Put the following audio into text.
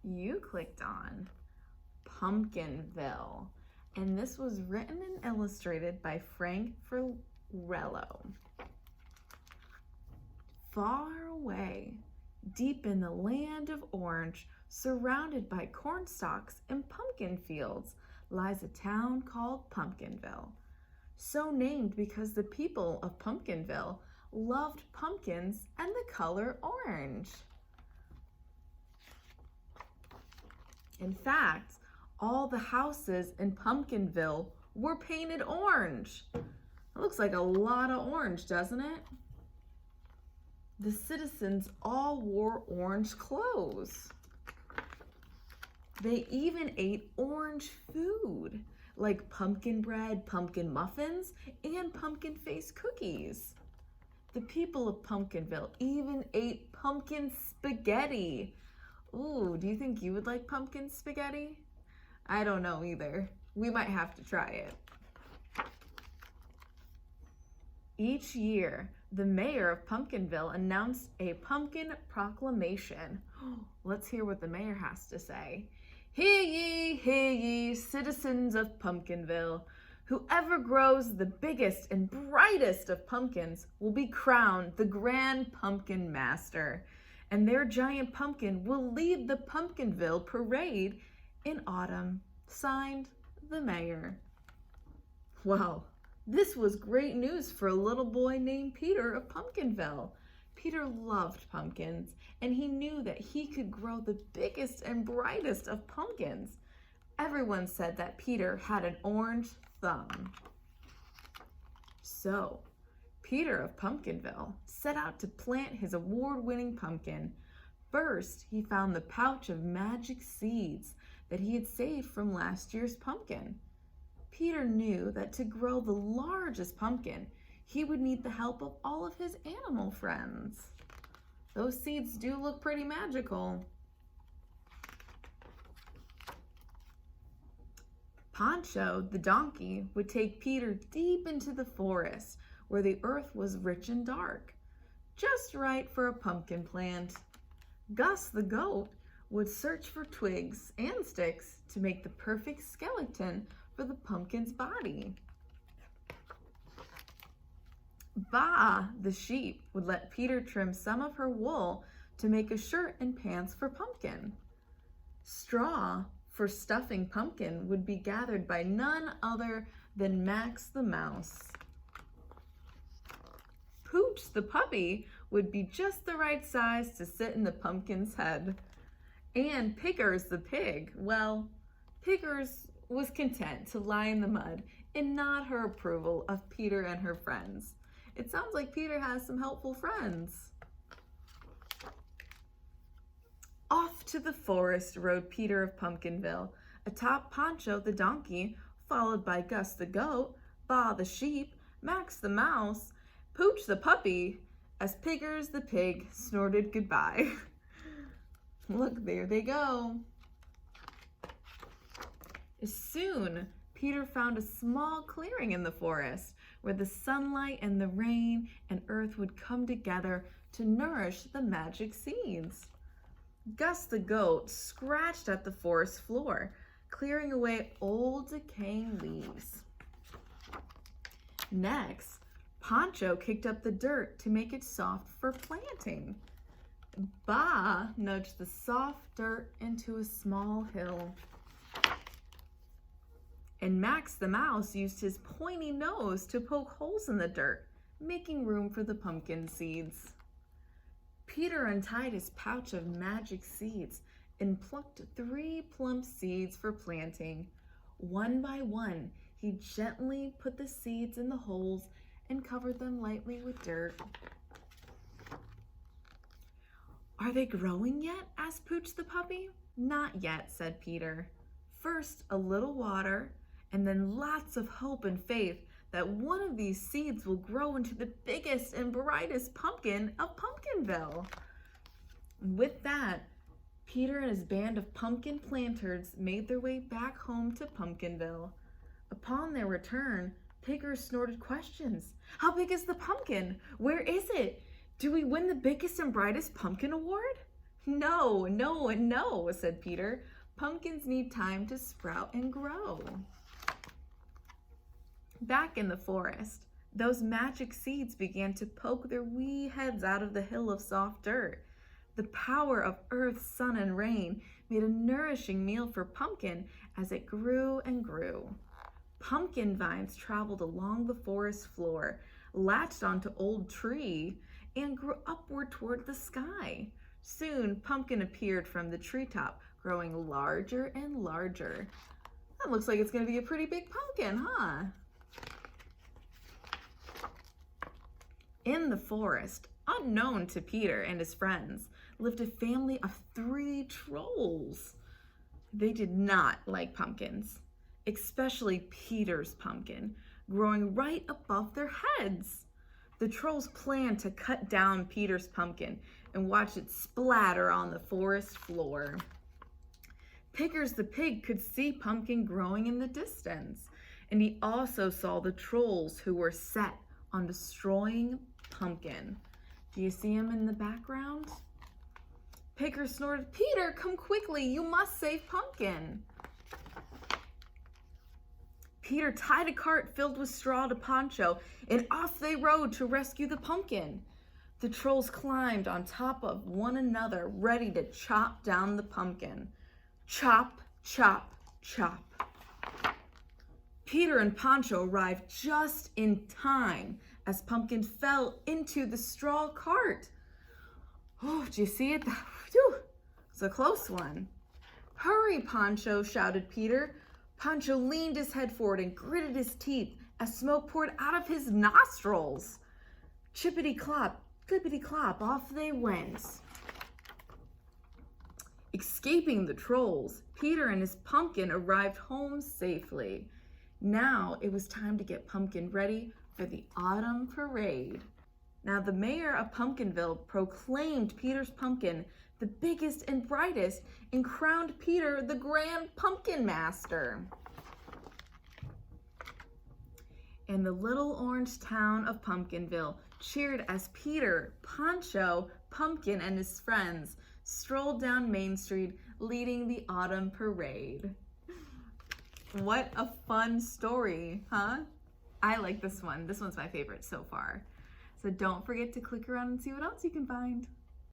You clicked on Pumpkinville, and this was written and illustrated by Frank Ferrello. Far away, deep in the land of orange, surrounded by corn stalks and pumpkin fields, lies a town called Pumpkinville. So named because the people of Pumpkinville loved pumpkins and the color orange. In fact, all the houses in Pumpkinville were painted orange. It looks like a lot of orange, doesn't it? The citizens all wore orange clothes. They even ate orange food, like pumpkin bread, pumpkin muffins, and pumpkin face cookies. The people of Pumpkinville even ate pumpkin spaghetti. Ooh, do you think you would like pumpkin spaghetti? I don't know either. We might have to try it. Each year, the mayor of Pumpkinville announced a pumpkin proclamation. Let's hear what the mayor has to say. Hear ye, citizens of Pumpkinville. Whoever grows the biggest and brightest of pumpkins will be crowned the Grand Pumpkin Master, and their giant pumpkin will lead the Pumpkinville parade in autumn. Signed, the mayor. Wow, this was great news for a little boy named Peter of Pumpkinville. Peter loved pumpkins, and he knew that he could grow the biggest and brightest of pumpkins. Everyone said that Peter had an orange thumb. So, Peter of Pumpkinville set out to plant his award-winning pumpkin. First, he found the pouch of magic seeds that he had saved from last year's pumpkin. Peter knew that to grow the largest pumpkin, he would need the help of all of his animal friends. Those seeds do look pretty magical. Pancho, the donkey, would take Peter deep into the forest where the earth was rich and dark, just right for a pumpkin plant. Gus, the goat, would search for twigs and sticks to make the perfect skeleton for the pumpkin's body. Ba, the sheep, would let Peter trim some of her wool to make a shirt and pants for Pumpkin. Straw for stuffing Pumpkin would be gathered by none other than Max the mouse. Pooch the puppy would be just the right size to sit in the pumpkin's head. And Pickers the pig, well, Pickers was content to lie in the mud and nod her approval of Peter and her friends. It sounds like Peter has some helpful friends. Off to the forest rode Peter of Pumpkinville, atop Pancho the donkey, followed by Gus the goat, Ba the sheep, Max the mouse, Pooch the puppy, as Pickers the pig snorted goodbye. Look, there they go. Soon, Peter found a small clearing in the forest where the sunlight and the rain and earth would come together to nourish the magic seeds. Gus the goat scratched at the forest floor, clearing away old decaying leaves. Next, Pancho kicked up the dirt to make it soft for planting. Ba nudged the soft dirt into a small hill. And Max the mouse used his pointy nose to poke holes in the dirt, making room for the pumpkin seeds. Peter untied his pouch of magic seeds and plucked 3 plump seeds for planting. One by one, he gently put the seeds in the holes and covered them lightly with dirt. Are they growing yet? Asked Pooch the puppy. Not yet, said Peter. First, a little water, and then lots of hope and faith that one of these seeds will grow into the biggest and brightest pumpkin of Pumpkinville. With that, Peter and his band of pumpkin planters made their way back home to Pumpkinville. Upon their return, Pickers snorted questions. How big is the pumpkin? Where is it? Do we win the biggest and brightest pumpkin award? No, no, and no, said Peter. Pumpkins need time to sprout and grow. Back in the forest, those magic seeds began to poke their wee heads out of the hill of soft dirt. The power of earth, sun, and rain made a nourishing meal for Pumpkin as it grew and grew. Pumpkin vines traveled along the forest floor, latched onto old tree, and grew upward toward the sky. Soon, Pumpkin appeared from the treetop, growing larger and larger. That looks like it's going to be a pretty big pumpkin, huh? In the forest, unknown to Peter and his friends, lived a family of 3 trolls. They did not like pumpkins, especially Peter's pumpkin, growing right above their heads. The trolls planned to cut down Peter's pumpkin and watch it splatter on the forest floor. Pickers the pig could see Pumpkin growing in the distance, and he also saw the trolls who were set on destroying Pumpkin. Do you see him in the background? Picker snorted, "Peter, come quickly, you must save Pumpkin." Peter tied a cart filled with straw to Poncho, and off they rode to rescue the pumpkin. The trolls climbed on top of one another, ready to chop down the pumpkin. Chop, chop, chop. Peter and Poncho arrived just in time as Pumpkin fell into the straw cart. Oh, did you see it? Whew, it's a close one. "Hurry, Poncho," shouted Peter. Poncho leaned his head forward and gritted his teeth as smoke poured out of his nostrils. Chippity-clop, clippity-clop, off they went. Escaping the trolls, Peter and his pumpkin arrived home safely. Now it was time to get Pumpkin ready for the autumn parade. Now the mayor of Pumpkinville proclaimed Peter's pumpkin the biggest and brightest and crowned Peter the Grand Pumpkin Master. And the little orange town of Pumpkinville cheered as Peter, Poncho, Pumpkin, and his friends strolled down Main Street leading the autumn parade. What a fun story, huh? I like this one. This one's my favorite so far. So don't forget to click around and see what else you can find.